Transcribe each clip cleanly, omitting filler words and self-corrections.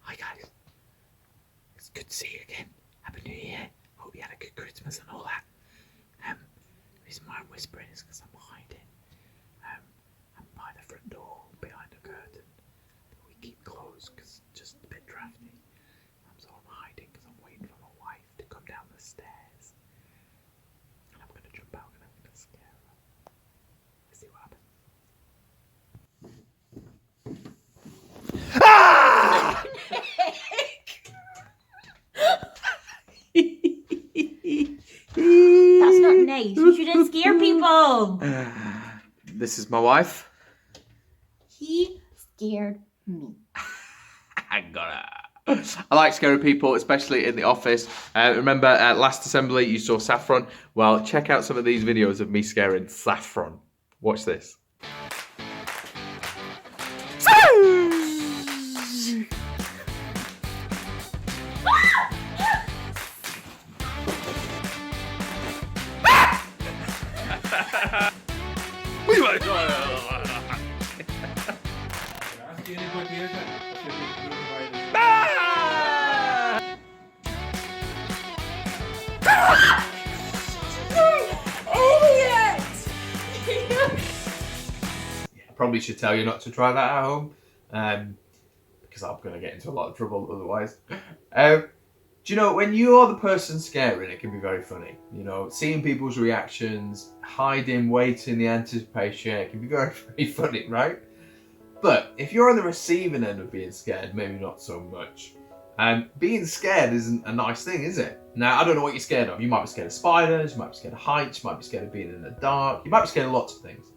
Hi guys, it's good to see you again. Happy New Year. Hope you had a good Christmas and all that. The reason why I'm whispering is because I'm hiding. I'm by the front door, behind a curtain that we keep closed because it's just a bit drafty. So I'm hiding because I'm waiting for my wife to come down the stairs. And I'm going to jump out and I'm going to scare her. Let's see what happens. That's not nice. You shouldn't scare people. This is my wife. He scared me. I like scaring people, especially in the office. Remember last assembly you saw Saffron? Well, check out some of these videos of me scaring Saffron. Watch this. Probably should tell you not to try that at home, because I'm going to get into a lot of trouble otherwise. Do you know, when you're the person scaring, it can be very funny. You know, seeing people's reactions, hiding, waiting, the anticipation, it can be very, very funny, right? But if you're on the receiving end of being scared, maybe not so much. Being scared isn't a nice thing, is it? Now, I don't know what you're scared of. You might be scared of spiders, you might be scared of heights, you might be scared of being in the dark, you might be scared of lots of things.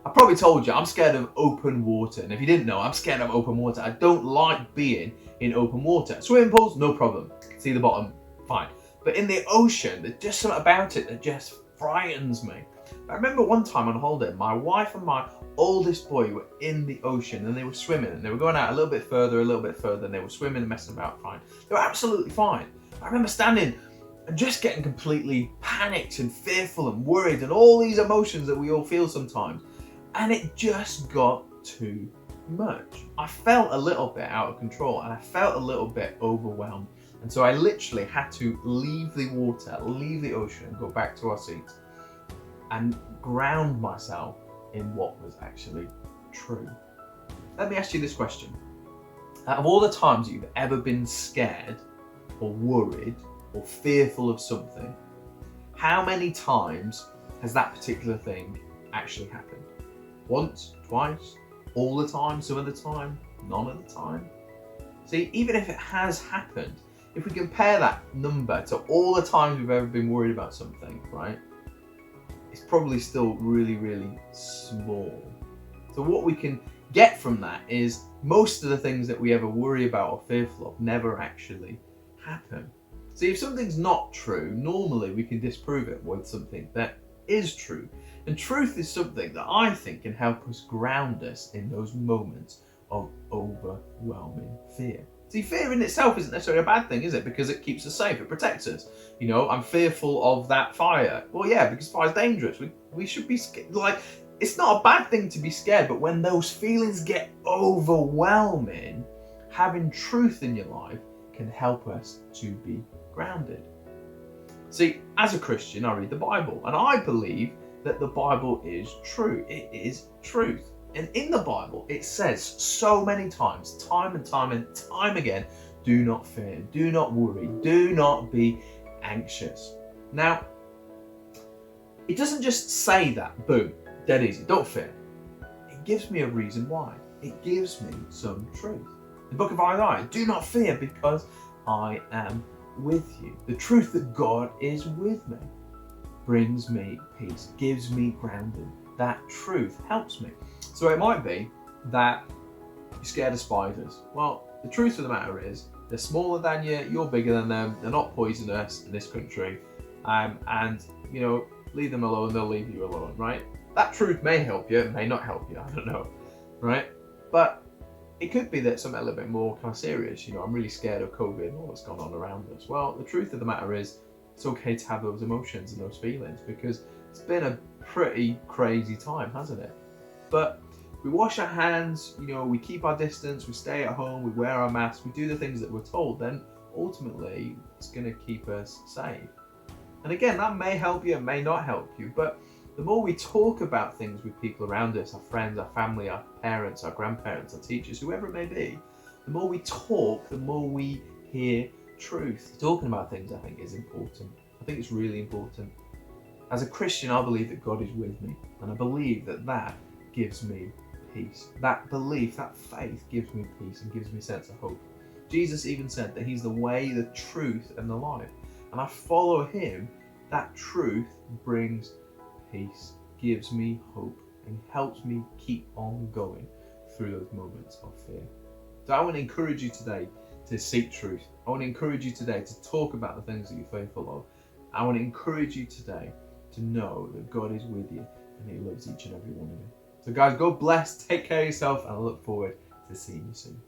I probably told you, I'm scared of open water. And if you didn't know, I'm scared of open water. I don't like being in open water. Swimming pools, no problem. See the bottom, fine. But in the ocean, there's just something about it that just frightens me. I remember one time on holiday, my wife and my oldest boy were in the ocean and they were swimming and they were going out a little bit further and they were swimming and messing about fine. They were absolutely fine. I remember standing and just getting completely panicked and fearful and worried and all these emotions that we all feel sometimes. And it just got too much. I felt a little bit out of control and I felt a little bit overwhelmed. And so I literally had to leave the water, leave the ocean and go back to our seats and ground myself in what was actually true. Let me ask you this question. Out of all the times that you've ever been scared or worried or fearful of something, how many times has that particular thing actually happened? Once, twice, all the time, some of the time, none of the time? See, even if it has happened, if we compare that number to all the times we've ever been worried about something, right, it's probably still really, really small. So what we can get from that is most of the things that we ever worry about or fearful of never actually happen. See, if something's not true, normally we can disprove it with something that is true. And truth is something that I think can help us ground us in those moments of overwhelming fear. See, fear in itself isn't necessarily a bad thing, is it? Because it keeps us safe, it protects us. You know, I'm fearful of that fire. Well, yeah, because fire's dangerous. We should be scared. Like, it's not a bad thing to be scared, but when those feelings get overwhelming, having truth in your life can help us to be grounded. See, as a Christian, I read the Bible, and I believe that the Bible is true. It is truth. And in the Bible, it says so many times, time and time again, do not fear, do not worry, do not be anxious. Now, it doesn't just say that, boom, dead easy, don't fear. It gives me a reason why. It gives me some truth. The book of Isaiah, do not fear because I am with you. The truth that God is with me brings me peace, gives me grounding. That truth helps me. So it might be that you're scared of spiders. Well, the truth of the matter is they're smaller than you, you're bigger than them, they're not poisonous in this country, and you know, leave them alone, they'll leave you alone, right? That truth may help you, it may not help you, I don't know, right? But it could be that something a little bit more kind of serious. You know, I'm really scared of COVID and all that's gone on around us. Well, the truth of the matter is it's okay to have those emotions and those feelings because it's been a pretty crazy time, hasn't it? But we wash our hands, we keep our distance, we stay at home, we wear our masks, we do the things that we're told, then ultimately it's going to keep us safe. And again, that may help you, it may not help you, but the more we talk about things with people around us, our friends, our family, our parents, our grandparents, our teachers, whoever it may be, the more we talk, the more we hear truth. Talking about things, I think, is important. I think it's really important. As a Christian, I believe that God is with me, and I believe that that gives me peace. That belief, that faith gives me peace and gives me a sense of hope. Jesus even said that he's the way, the truth, and the life. And I follow him. That truth brings peace, gives me hope, and helps me keep on going through those moments of fear. So I want to encourage you today to seek truth. I want to encourage you today to talk about the things that you're faithful of. I want to encourage you today to know that God is with you and he loves each and every one of you. So guys, God bless, take care of yourself, and I look forward to seeing you soon.